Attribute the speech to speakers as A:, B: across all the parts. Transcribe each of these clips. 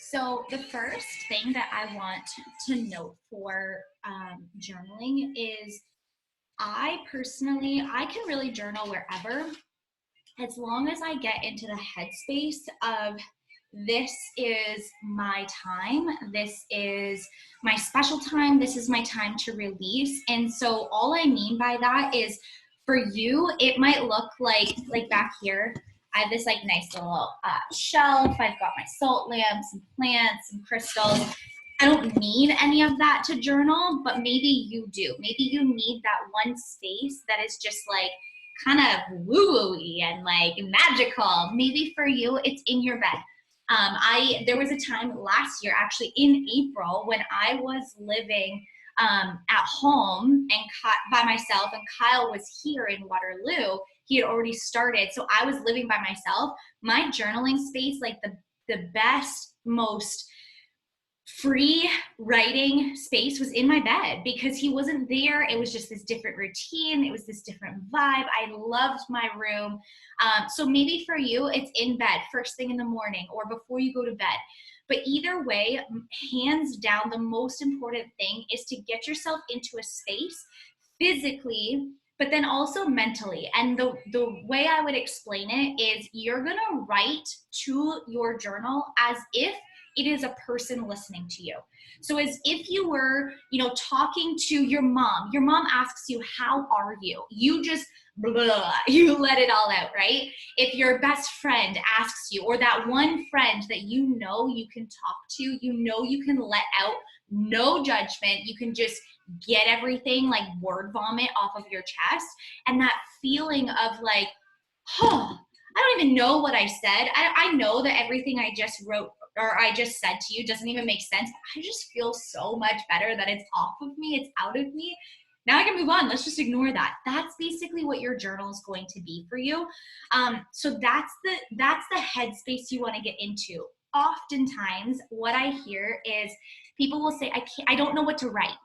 A: So the first thing that I want to note for journaling is I can really journal wherever, as long as I get into the headspace of this is my time, this is my special time, this is my time to release. And so all I mean by that is, for you, it might look like back here, I have this like nice little shelf. I've got my salt lamp, some plants, some crystals. I don't need any of that to journal, but maybe you do. Maybe you need that one space that is just like kind of woo-woo-y and like magical. Maybe for you, it's in your bed. There was a time last year, actually in April, when I was living at home and by myself, and Kyle was here in Waterloo. He had already started, so I was living by myself. My journaling space, like the best, most free writing space, was in my bed, because he wasn't there. It was just this different routine. It was this different vibe. I loved my room. So maybe for you, it's in bed first thing in the morning or before you go to bed. But either way, hands down, the most important thing is to get yourself into a space physically, but then also mentally. And the way I would explain it is, you're gonna write to your journal as if it is a person listening to you. So as if you were, talking to your mom. Your mom asks you, how are you? You just, blah, you let it all out, right? If your best friend asks you, or that one friend that you can talk to, you can let out, no judgment. You can just get everything like word vomit off of your chest. And that feeling of like, I don't even know what I said. I know that everything I just wrote or I just said to you doesn't even make sense. I just feel so much better that it's off of me, it's out of me. Now I can move on. Let's just ignore that. That's basically what your journal is going to be for you. So that's the headspace you want to get into. Oftentimes, what I hear is people will say, I don't know what to write.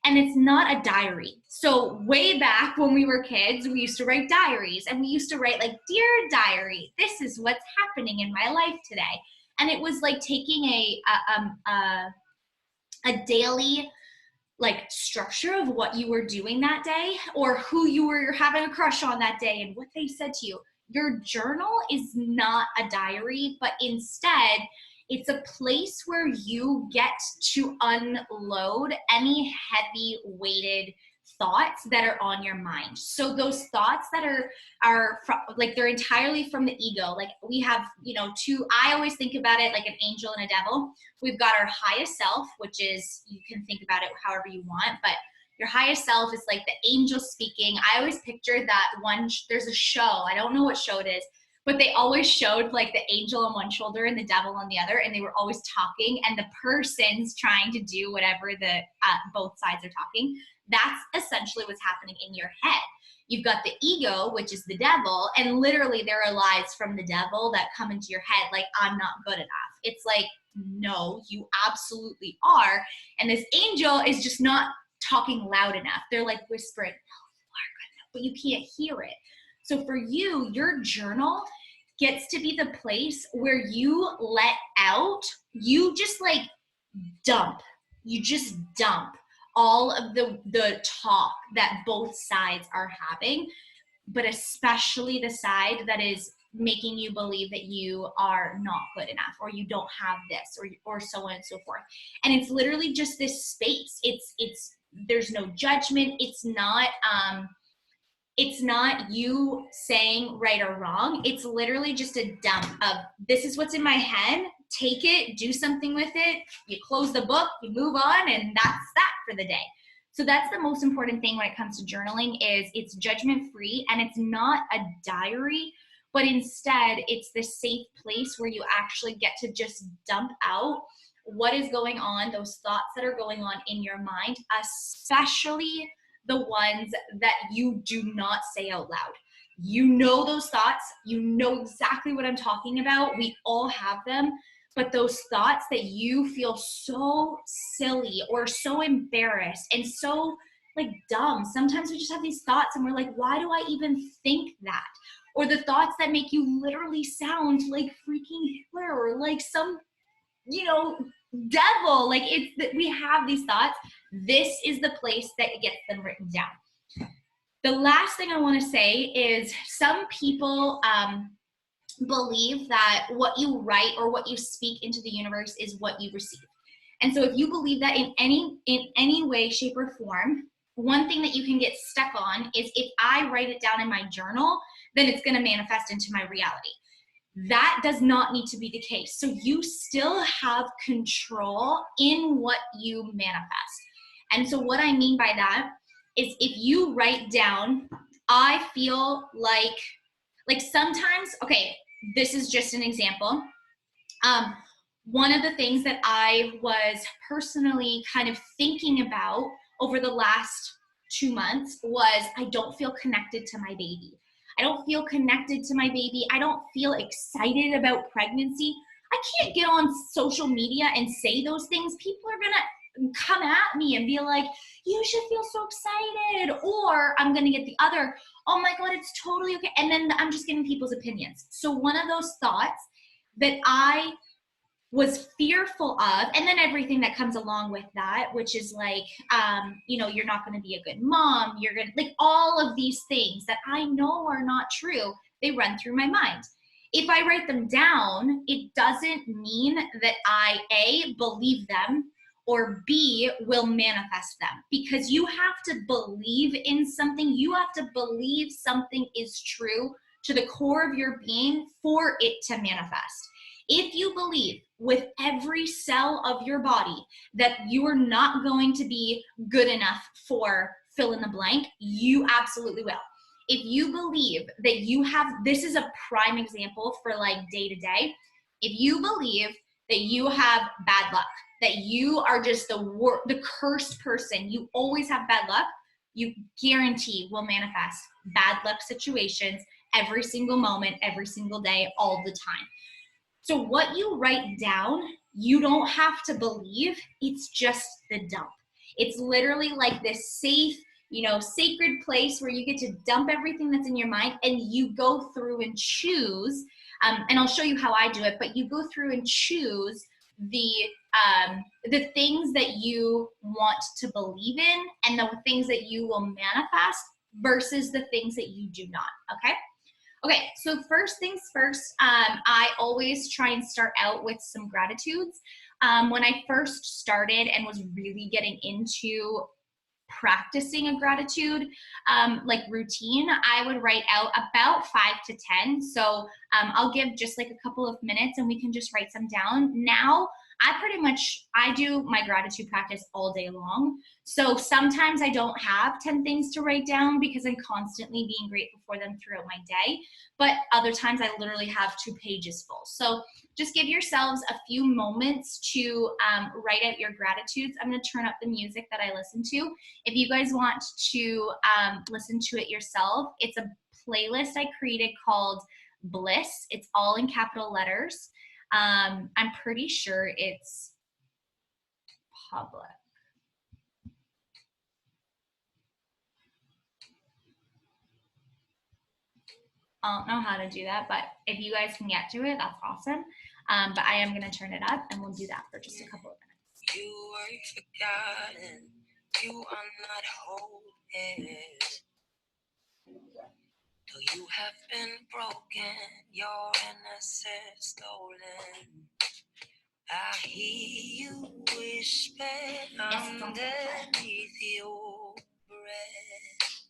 A: And it's not a diary. So way back when we were kids, we used to write diaries, and we used to write like, dear diary, this is what's happening in my life today. And it was like taking a daily like structure of what you were doing that day, or who you were having a crush on that day and what they said to you. Your journal is not a diary, but instead it's a place where you get to unload any heavy weighted thoughts that are on your mind. So those thoughts that are like, they're entirely from the ego. Like we have, I always think about it like an angel and a devil. We've got our highest self, which is, you can think about it however you want, but your highest self is like the angel speaking. I always picture that one, there's a show, I don't know what show it is, but they always showed like the angel on one shoulder and the devil on the other, and they were always talking, and the person's trying to do whatever the both sides are talking. That's essentially what's happening in your head. You've got the ego, which is the devil, and literally there are lies from the devil that come into your head like, I'm not good enough. It's like, no, you absolutely are. And this angel is just not talking loud enough. They're like whispering, no, you are good enough, but you can't hear it. So for you, your journal gets to be the place where you let out, you just like dump all of the talk that both sides are having, but especially the side that is making you believe that you are not good enough, or you don't have this, or so on and so forth. And it's literally just this space. It's there's no judgment. It's not you saying right or wrong. It's literally just a dump of, this is what's in my head. Take it, do something with it. You close the book, you move on, and that's that for the day. So that's the most important thing when it comes to journaling, is it's judgment free, and it's not a diary, but instead it's this safe place where you actually get to just dump out what is going on, those thoughts that are going on in your mind, especially the ones that you do not say out loud. You know those thoughts, you know exactly what I'm talking about. We all have them. But those thoughts that you feel so silly or so embarrassed and so like dumb, sometimes we just have these thoughts and we're like, why do I even think that? Or the thoughts that make you literally sound like freaking Hitler, or like some devil. Like, it's that we have these thoughts. This is the place that gets them written down. The last thing I want to say is some people believe that what you write or what you speak into the universe is what you receive. And so if you believe that in any way, shape, or form, one thing that you can get stuck on is if I write it down in my journal, then it's going to manifest into my reality. That does not need to be the case. So you still have control in what you manifest. And so what I mean by that is if you write down, I feel like sometimes, okay, this is just an example. One of the things that I was personally kind of thinking about over the last 2 months was I don't feel connected to my baby. I don't feel connected to my baby. I don't feel excited about pregnancy. I can't get on social media and say those things. People are going to come at me and be like, you should feel so excited. Or I'm going to get the other, oh my God, it's totally okay. And then I'm just getting people's opinions. So one of those thoughts that I was fearful of, and then everything that comes along with that, which is like, you're not going to be a good mom. You're going to, like, all of these things that I know are not true, they run through my mind. If I write them down, it doesn't mean that I, A, believe them, or B, will manifest them. Because you have to believe in something. You have to believe something is true to the core of your being for it to manifest. If you believe with every cell of your body that you are not going to be good enough for fill in the blank, you absolutely will. If you believe that you have, this is a prime example for like day to day. If you believe that you have bad luck, that you are just the cursed person, you always have bad luck, you guarantee will manifest bad luck situations every single moment, every single day, all the time. So what you write down, you don't have to believe, it's just the dump. It's literally like this safe, sacred place where you get to dump everything that's in your mind, and you go through and choose, and I'll show you how I do it, but you go through and choose the things that you want to believe in and the things that you will manifest versus the things that you do not, okay? Okay, so first things first, I always try and start out with some gratitudes. When I first started and was really getting into practicing a gratitude routine, I would write out about 5 to 10. So I'll give just like a couple of minutes and we can just write some down. Now, I do my gratitude practice all day long. So sometimes I don't have 10 things to write down because I'm constantly being grateful for them throughout my day. But other times I literally have 2 pages full. So just give yourselves a few moments to write out your gratitudes. I'm going to turn up the music that I listen to. If you guys want to listen to it yourself, it's a playlist I created called Bliss. It's all in capital letters. I'm pretty sure it's public. I don't know how to do that, but if you guys can get to it, that's awesome. But I am going to turn it up and we'll do that for just a couple of minutes.
B: You were forgotten. You are not hopeless. Though you have been broken, your innocence stolen. I hear you whisper underneath your breath.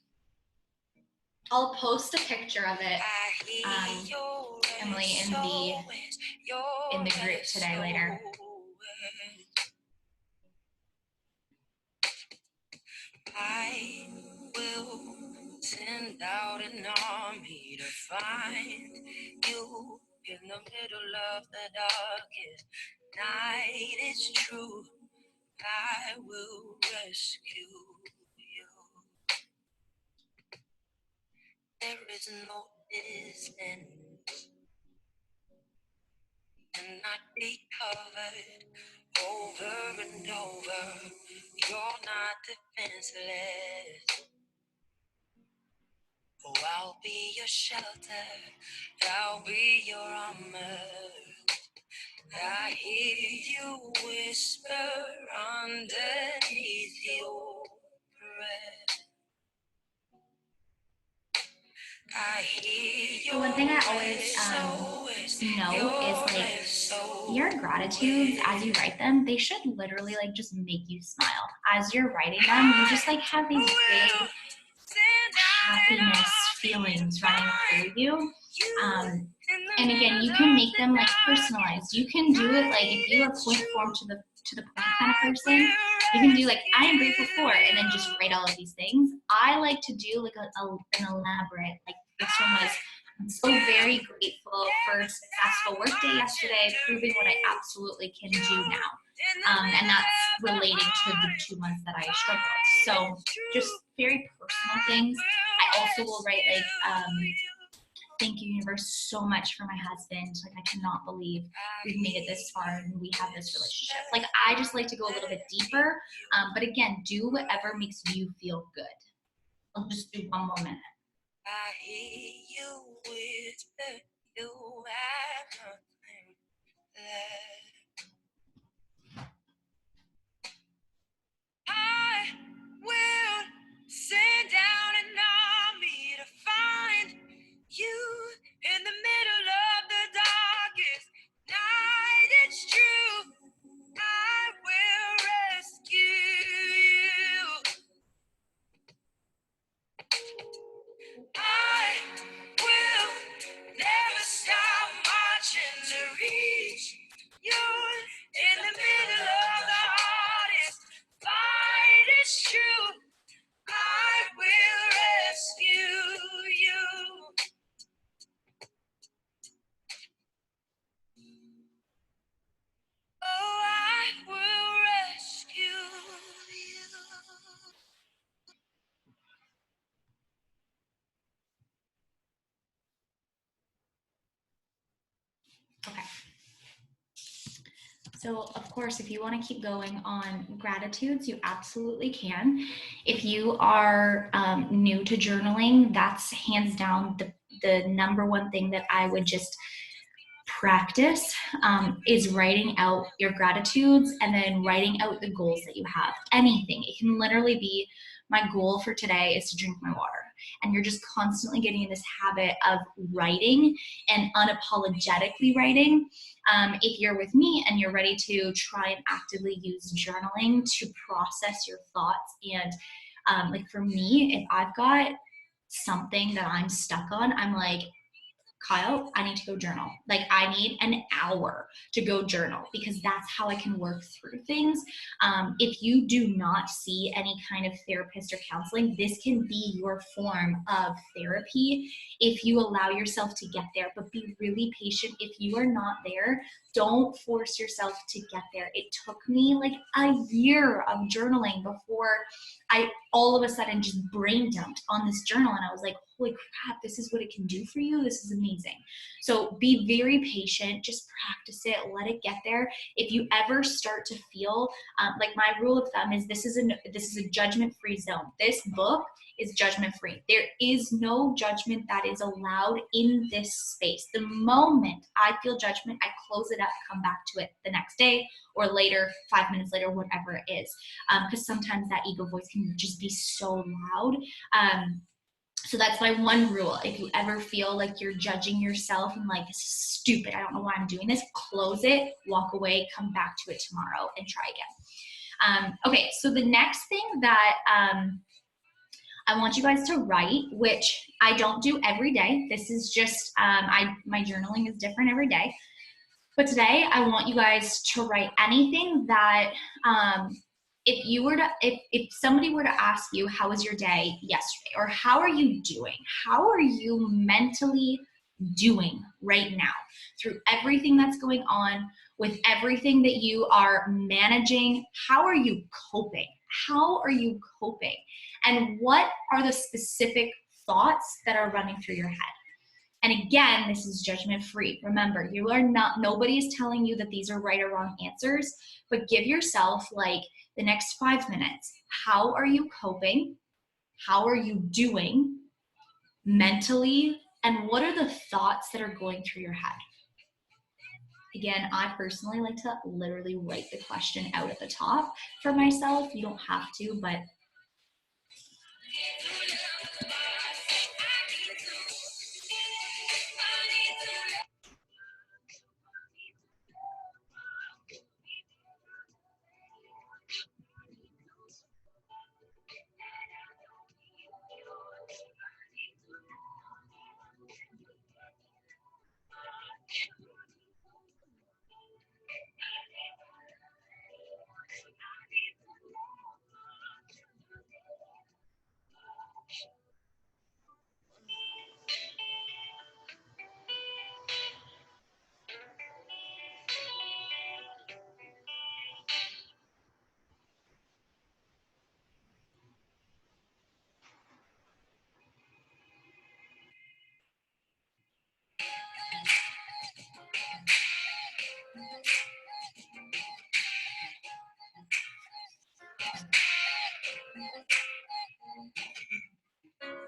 A: I'll post a picture of it, Emily, in the group today later.
B: I will send out an army to find you in the middle of the darkest night. It's true, I will rescue you. There is no distance, and not be covered over and over. You're not defenseless. Oh, I'll be your shelter, I'll be your armor. I hear you whisper underneath your breath. I hear
A: So one thing I always note is like your gratitudes as you write them, they should literally like just make you smile. As you're writing them, you just like have these big happiness feelings running through you. And again, you can make them like personalized. You can do it like if you're a point form to the point kind of person, you can do like I am grateful for, and then just write all of these things. I like to do like an elaborate, like this one was, I'm so very grateful for a successful workday yesterday, proving what I absolutely can do now. And that's relating to the 2 months that I struggled. So just very personal things. I also will write like, thank you, universe, so much for my husband. Like, I cannot believe we've made it this far and we have this relationship. Like, I just like to go a little bit deeper. But again, do whatever makes you feel good. I'll just do one more minute.
B: I hear you whisper, you have nothing left. I will send down an army to find you in the middle of the darkest night. It's true, I will rescue you. I will never stop marching to reach you in the middle of the hardest fight. It's true, I will rescue you. Oh, I will rescue you.
A: Okay. So of course, if you want to keep going on gratitudes, you absolutely can. If you are new to journaling, that's hands down the number one thing that I would just practice is writing out your gratitudes and then writing out the goals that you have. Anything. It can literally be, my goal for today is to drink my water. And you're just constantly getting in this habit of writing and unapologetically writing. If you're with me and you're ready to try and actively use journaling to process your thoughts, and like for me, if I've got something that I'm stuck on, I'm like, Kyle, I need to go journal. Like I need an hour to go journal because that's how I can work through things. If you do not see any kind of therapist or counseling, this can be your form of therapy if you allow yourself to get there, but be really patient. If you are not there, don't force yourself to get there. It took me like a year of journaling before I all of a sudden just brain dumped on this journal, and I was like, holy crap, this is what it can do for you. This is amazing. So be very patient, just practice it, let it get there. If you ever start to feel like, my rule of thumb is this is a judgment-free zone. This book is judgment-free. There is no judgment that is allowed in this space. The moment I feel judgment, I close it up, come back to it the next day or later, 5 minutes later, whatever it is. Because sometimes that ego voice can just be so loud. So that's my one rule. If you ever feel like you're judging yourself and like, this is stupid, I don't know why I'm doing this, close it, walk away, come back to it tomorrow and try again. Okay, so the next thing that I want you guys to write, which I don't do every day. This is just, my journaling is different every day. But today I want you guys to write anything that, if somebody were to ask you, how was your day yesterday? Or how are you doing? How are you mentally doing right now through everything that's going on, with everything that you are managing? How are you coping? How are you coping? And what are the specific thoughts that are running through your head? And again, this is judgment free. Remember, you are not, nobody is telling you that these are right or wrong answers, but give yourself like the next 5 minutes. How are you coping? How are you doing mentally? And what are the thoughts that are going through your head? Again, I personally like to literally write the question out at the top for myself. You don't have to, but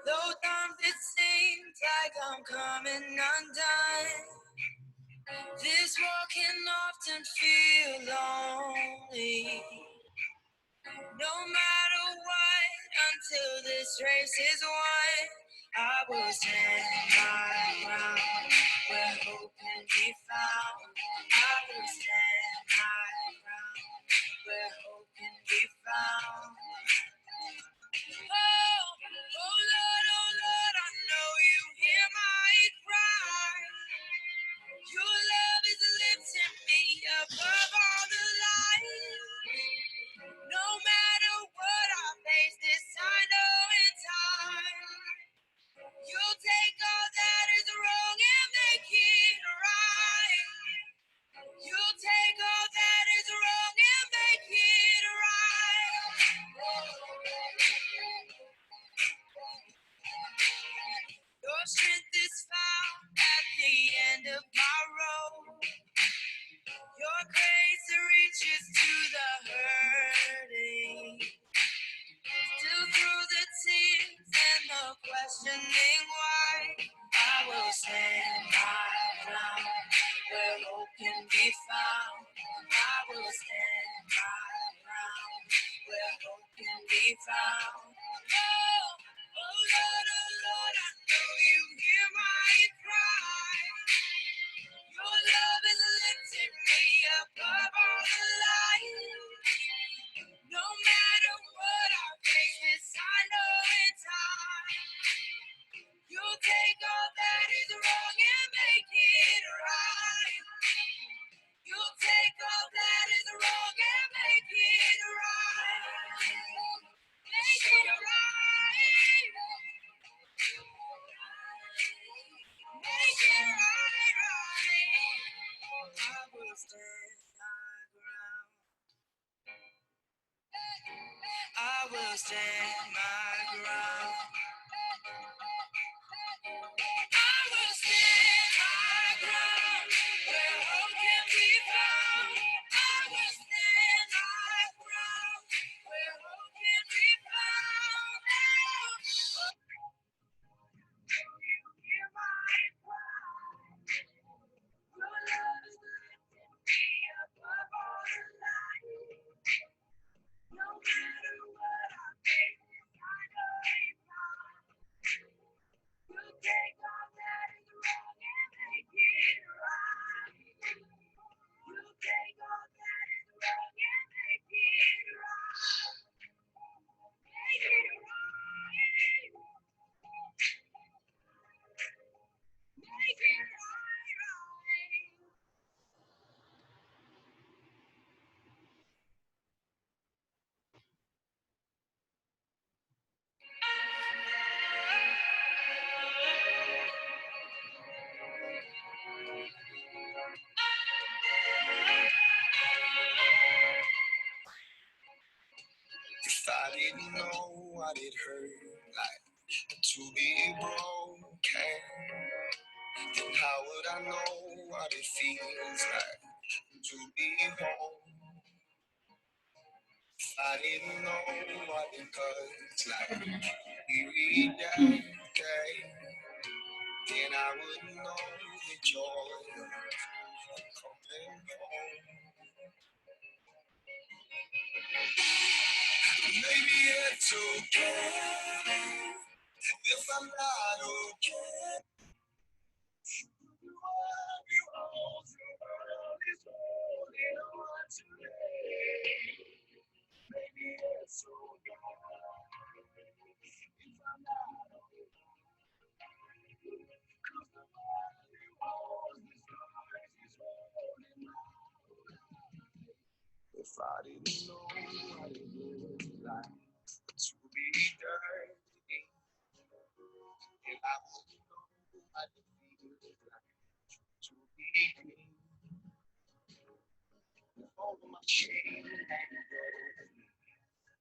B: Though times it seems like I'm coming undone, this world can often feel lonely. No matter what, until this race is won, I will stand my ground where hope can be found. I will stand my ground where hope can be found. Oh Lord, I know you hear my cry. Your love is lifting me above all the lies. No matter what I face this, I know in time you'll take all that is wrong and make it right. You'll take all that is wrong and make it right. Your strength is found at the end of my road. Your grace reaches to the hurting. Still through the tears and the questioning why, I will stand my ground where hope can be found. I will stand my ground where hope can be found. Oh Lord, I know you hear my cry. Your love is lifting me above all the lies. No matter what I face, this I know in time. You'll take all that is wrong and make it right. You'll take all that is wrong and make it right. Make it right. Make it right, right. I will stand my ground. I will stand my ground. I will stand my ground where hope can be found. I will stand my ground where hope can be found. You hear my cry. Your love is lifting me above all the lies. No matter what I face, I know it's not. You take all that is wrong and make it right. You take all that is wrong and make it right. Make it right. Make it right, right. If I didn't know what it hurt like to be broken, then how would I know what it feels like to be home? If I didn't know what it hurts like to be rejected, then I wouldn't know the joy of coming Maybe it's okay if I'm not okay. Maybe it's okay if I'm not okay. 'Cause the body holds the scars he's holding now. If I didn't know what it was like to be dirty, and I wouldn't know what it feels like to be clean. With all of my shame and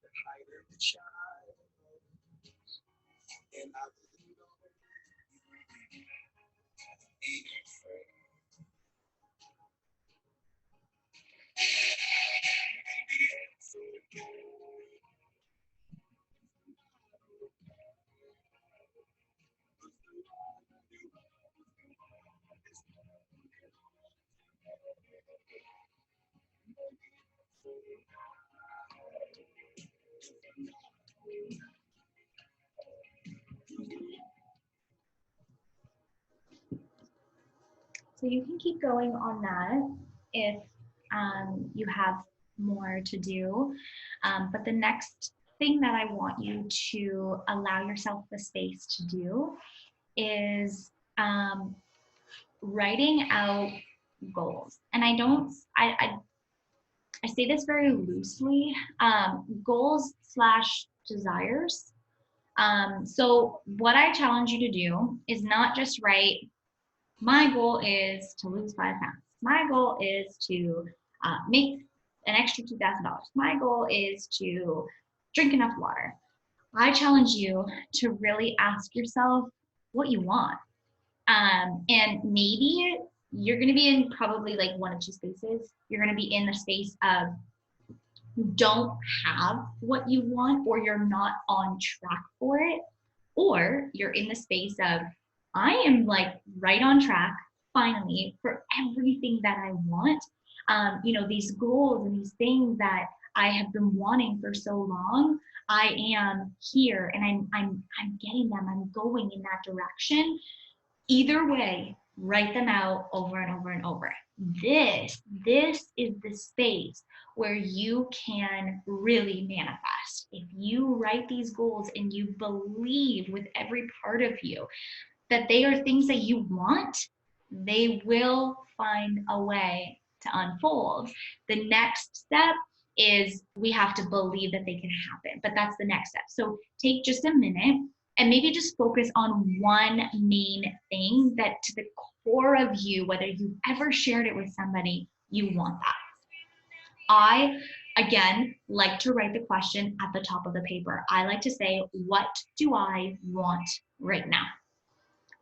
B: the height of the child, and I wouldn't know being afraid. Maybe it's okay.
A: So you can keep going on that if you have more to do. But the next thing that I want you to allow yourself the space to do is writing out goals. And I say this very loosely, goals slash desires. So what I challenge you to do is not just write, my goal is to lose 5 pounds. My goal is to make an extra $2,000. My goal is to drink enough water. I challenge you to really ask yourself what you want. And maybe you're going to be in probably like one of two spaces. You're going to be in the space of you don't have what you want, or you're not on track for it, or you're in the space of I am like right on track finally for everything that I want. These goals and these things that I have been wanting for so long, I am here and I'm getting them. I'm going in that direction. Either way, write them out over and over and over. This is the space where you can really manifest. If you write these goals and you believe with every part of you that they are things that you want, they will find a way to unfold. The next step is we have to believe that they can happen, but that's the next step. So take just a minute and maybe just focus on one main thing that to the core of you, whether you've ever shared it with somebody, you want that. I, again, like to write the question at the top of the paper. I like to say, what do I want right now?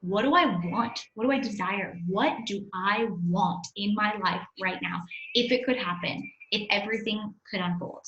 A: What do I want? What do I desire? What do I want in my life right now? If it could happen, if everything could unfold.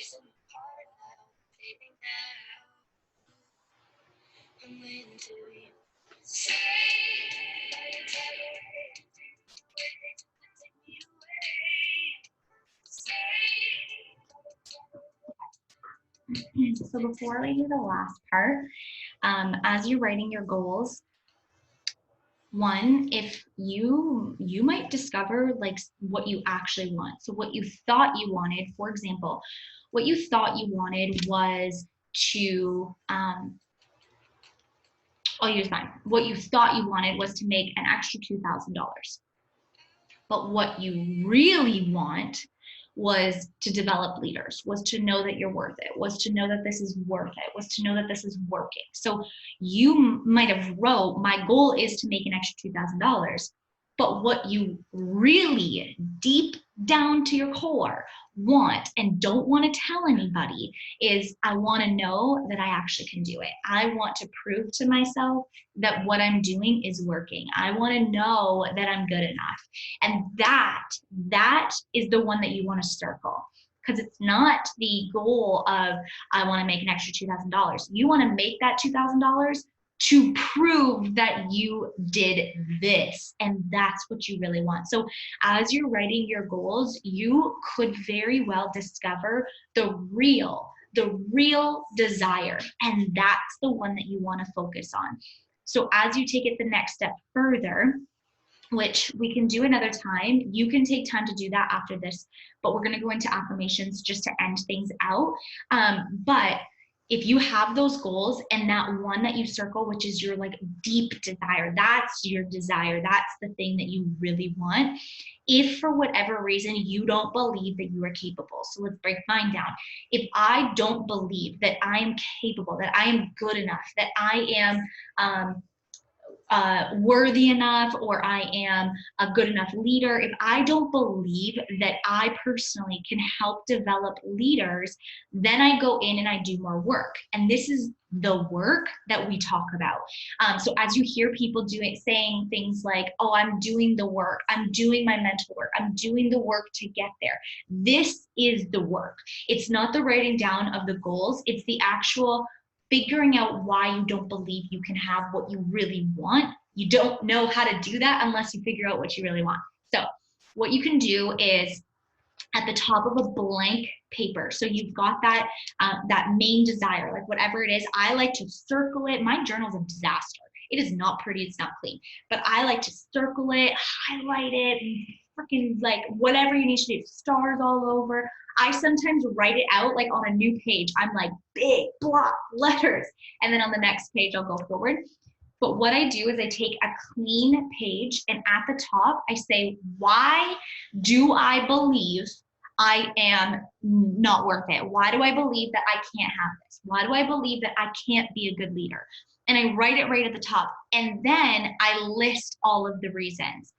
B: Isn't the part that I'm feeling now. I'm waiting to you. Say, are you ready to take me away? Say.
A: So before I do the last part, as you're writing your goals, one, if you might discover like what you actually want. So what you thought you wanted, for example, what you thought you wanted was to I'll use mine. What you thought you wanted was to make an extra $2,000. But what you really want was to develop leaders, was to know that you're worth it, was to know that this is worth it, was to know that this is working. So you might have wrote, my goal is to make an extra $2,000. But what you really deep down to your core want and don't want to tell anybody is, I want to know that I actually can do it. I want to prove to myself that what I'm doing is working. I want to know that I'm good enough. And that is the one that you want to circle, because it's not the goal of, I want to make an extra $2,000. You want to make that $2,000 to prove that you did this, and that's what you really want. So as you're writing your goals, you could very well discover the real desire, and that's the one that you want to focus on. So as you take it the next step further, which we can do another time, you can take time to do that after this, but we're going to go into affirmations just to end things out. But if you have those goals and that one that you circle, which is your like deep desire, that's your desire, that's the thing that you really want. If for whatever reason you don't believe that you are capable, so let's break mine down. If I don't believe that I am capable, that I am good enough, that I am worthy enough, or I am a good enough leader, if I don't believe that I personally can help develop leaders, then I go in and I do more work. And this is the work that we talk about. So as you hear people saying things like, oh, I'm doing the work, I'm doing my mental work, I'm doing the work to get there. This is the work. It's not the writing down of the goals. It's the actual figuring out why you don't believe you can have what you really want. You don't know how to do that unless you figure out what you really want. So what you can do is at the top of a blank paper. So you've got that that main desire, like whatever it is. I like to circle it. My journal's a disaster. It is not pretty, it's not clean, but I like to circle it, highlight it, freaking like whatever you need to do, stars all over. I sometimes write it out like on a new page. I'm like big block letters. And then on the next page, I'll go forward. But what I do is I take a clean page and at the top, I say, why do I believe I am not worth it? Why do I believe that I can't have this? Why do I believe that I can't be a good leader? And I write it right at the top. And then I list all of the reasons.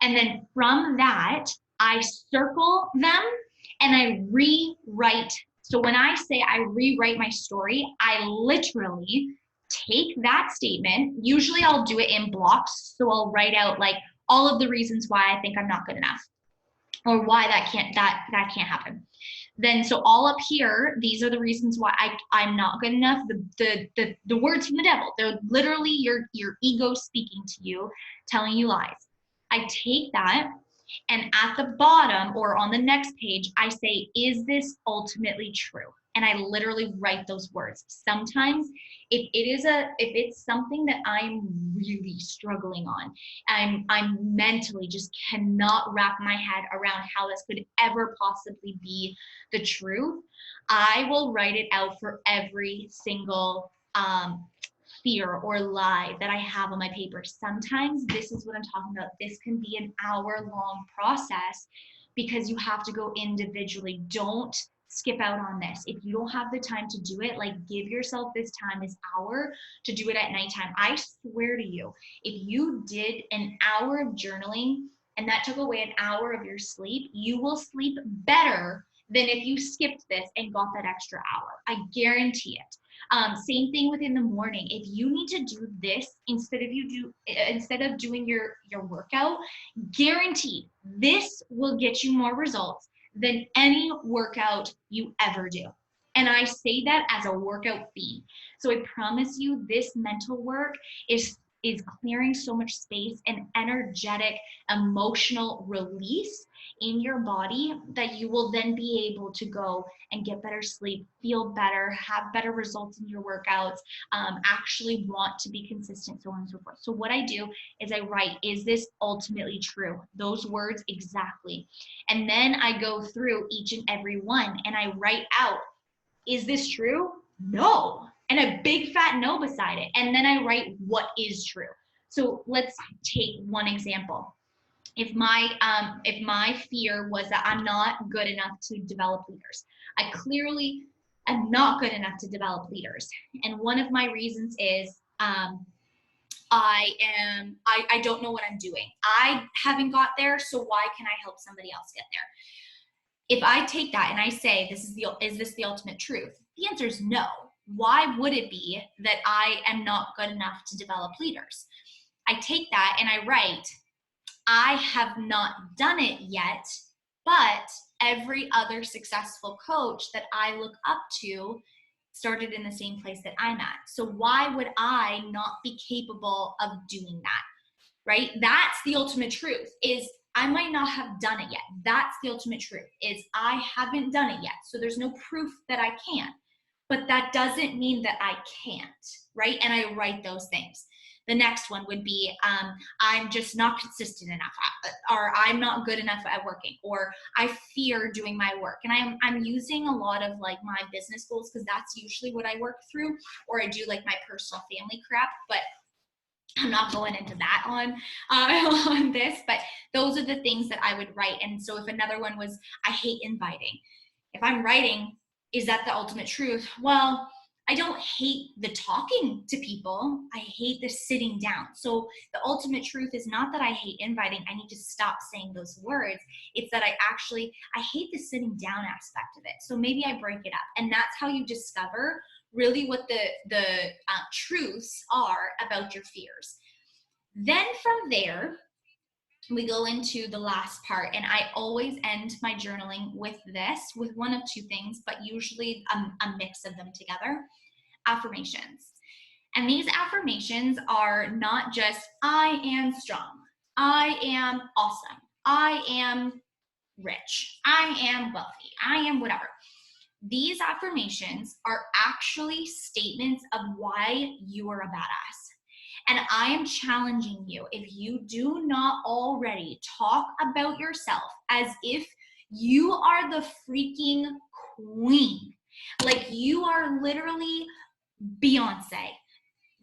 A: And then from that, I circle them and I rewrite. So when I say I rewrite my story, I literally take that statement. Usually I'll do it in blocks. So I'll write out like all of the reasons why I think I'm not good enough, or why that can't happen. Then so all up here, these are the reasons why I'm not good enough. The words from the devil. They're literally your ego speaking to you, telling you lies. I take that, and at the bottom or on the next page, I say, is this ultimately true? And I literally write those words. Sometimes if it's something that I'm really struggling on, I'm mentally just cannot wrap my head around how this could ever possibly be the truth, I will write it out for every single fear or lie that I have on my paper. Sometimes this is what I'm talking about. This can be an hour-long process because you have to go individually. Don't skip out on this. If you don't have the time to do it, like give yourself this time, this hour to do it at nighttime. I swear to you, if you did an hour of journaling and that took away an hour of your sleep, you will sleep better than if you skipped this and got that extra hour. I guarantee it. Same thing within the morning. If you need to do this instead of doing your workout, guaranteed this will get you more results than any workout you ever do. And I say that as a workout theme. So I promise you, this mental work is clearing so much space and energetic, emotional release in your body that you will then be able to go and get better sleep, feel better, have better results in your workouts, actually want to be consistent, so on and so forth. So what I do is I write, is this ultimately true? Those words exactly. And then I go through each and every one and I write out, is this true? No. And a big fat no beside it. And then I write what is true. So let's take one example. If my fear was that I'm not good enough to develop leaders, I clearly am not good enough to develop leaders. And one of my reasons is I don't know what I'm doing. I haven't got there, so why can I help somebody else get there? If I take that and I say, is this the ultimate truth? The answer is no. Why would it be that I am not good enough to develop leaders? I take that and I write, I have not done it yet, but every other successful coach that I look up to started in the same place that I'm at. So why would I not be capable of doing that? Right? That's the ultimate truth, is I might not have done it yet. That's the ultimate truth, is I haven't done it yet. So there's no proof that I can, but that doesn't mean that I can't, right? And I write those things. The next one would be, I'm just not consistent enough, or I'm not good enough at working, or I fear doing my work. And I'm using a lot of like my business goals, because that's usually what I work through, or I do like my personal family crap, but I'm not going into that on this, but those are the things that I would write. And so if another one was, I hate inviting. If I'm writing, is that the ultimate truth? Well, I don't hate the talking to people. I hate the sitting down. So the ultimate truth is not that I hate inviting. I need to stop saying those words. It's that I hate the sitting down aspect of it. So maybe I break it up. And that's how you discover really what the truths are about your fears. Then from there, we go into the last part, and I always end my journaling with one of two things, but usually a mix of them together: affirmations. And these affirmations are not just, I am strong, I am awesome, I am rich, I am wealthy, I am whatever. These affirmations are actually statements of why you are a badass. And I am challenging you, if you do not already talk about yourself as if you are the freaking queen, like you are literally Beyonce,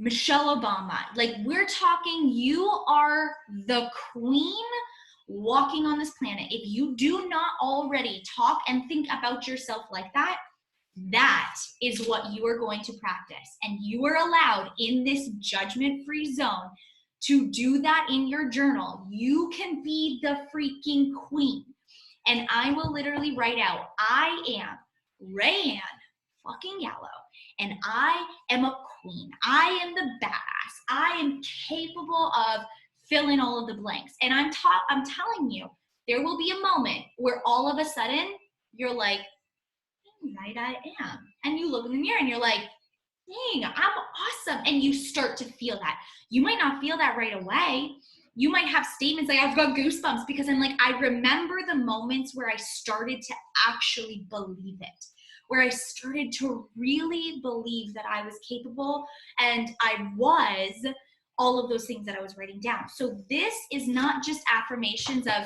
A: Michelle Obama, like we're talking, you are the queen walking on this planet. If you do not already talk and think about yourself like that, that is what you are going to practice. And you are allowed in this judgment-free zone to do that in your journal. You can be the freaking queen. And I will literally write out, I am Rayanne fucking Gallo, and I am a queen. I am the badass. I am capable of fill in all of the blanks. And I'm telling you, there will be a moment where all of a sudden you're like, right, I am. And you look in the mirror and you're like, dang, I'm awesome. And you start to feel that. You might not feel that right away. You might have statements like, I've got goosebumps, because I'm like, I remember the moments where I started to actually believe it, where I started to really believe that I was capable, and I was all of those things that I was writing down. So this is not just affirmations of,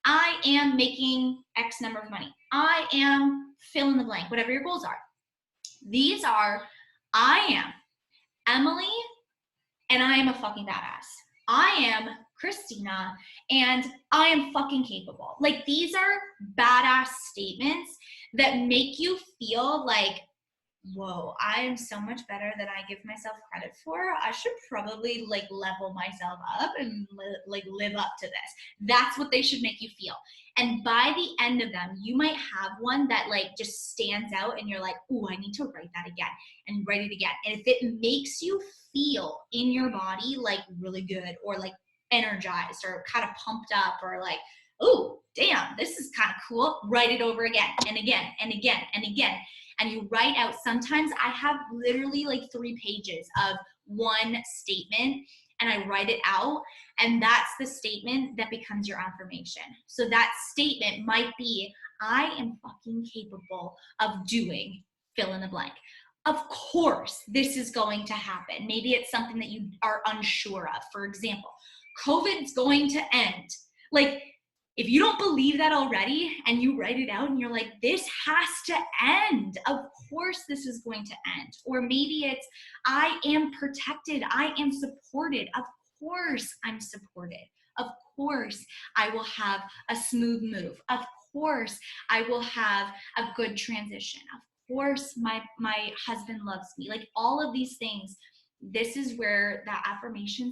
A: I am making X number of money, I am fill in the blank, whatever your goals are. These are, I am Emily, and I am a fucking badass. I am Christina, and I am fucking capable. Like, these are badass statements that make you feel like, whoa, I am so much better than I give myself credit for. I should probably like level myself up and like live up to this. That's what they should make you feel. And by the end of them, you might have one that like just stands out and you're like, ooh, I need to write that again, and write it again. And if it makes you feel in your body like really good, or like energized, or kind of pumped up, or like oh, damn, this is kind of cool. Write it over again and again and again and again. And you write out, sometimes I have literally like 3 pages of one statement and I write it out, and that's the statement that becomes your affirmation. So that statement might be, I am fucking capable of doing fill in the blank. Of course, this is going to happen. Maybe it's something that you are unsure of. For example, COVID's going to end. Like, if you don't believe that already and you write it out and you're like, this has to end. Of course this is going to end. Or maybe it's, I am protected. I am supported. Of course I'm supported. Of course I will have a smooth move. Of course I will have a good transition. Of course my husband loves me. Like, all of these things, this is where that affirmation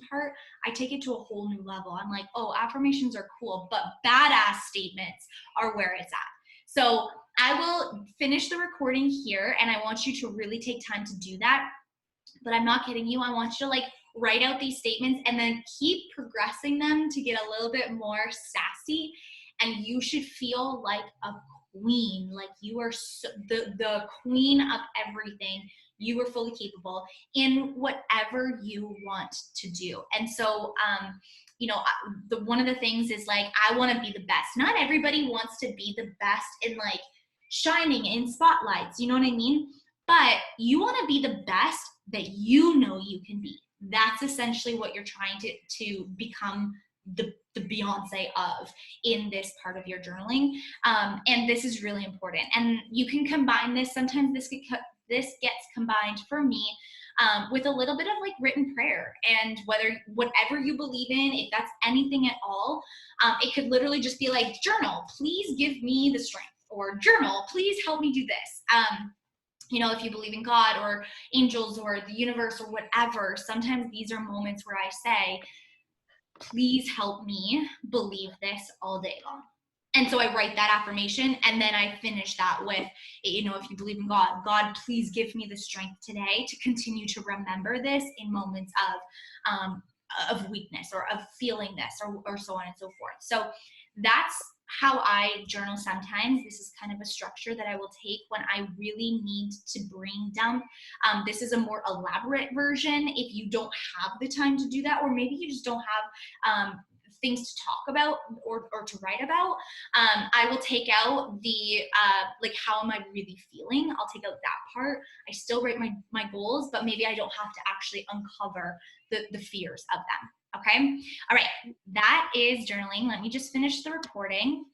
A: part, I take it to a whole new level. I'm like, oh, affirmations are cool, but badass statements are where it's at. So I will finish the recording here, and I want you to really take time to do that. But I'm not kidding you. I want you to like write out these statements and then keep progressing them to get a little bit more sassy. And you should feel like a queen, like you are the queen of everything. You are fully capable in whatever you want to do. And so, one of the things is like, I want to be the best. Not everybody wants to be the best in like shining in spotlights. You know what I mean? But you want to be the best that you know you can be. That's essentially what you're trying to become the Beyonce of in this part of your journaling. And this is really important. And you can combine this. Sometimes this gets combined for me with a little bit of like written prayer, and whatever you believe in, if that's anything at all, it could literally just be like, journal, please give me the strength, or journal, please help me do this. If you believe in God or angels or the universe or whatever, sometimes these are moments where I say, please help me believe this all day long. And so I write that affirmation, and then I finish that with, if you believe in God, God, please give me the strength today to continue to remember this in moments of weakness or of feeling this or so on and so forth. So that's how I journal sometimes. This is kind of a structure that I will take when I really need to brain dump. This is a more elaborate version if you don't have the time to do that, or maybe you just don't have things to talk about or to write about. I will take out the how am I really feeling? I'll take out that part. I still write my goals, but maybe I don't have to actually uncover the fears of them. Okay. All right. That is journaling. Let me just finish the recording.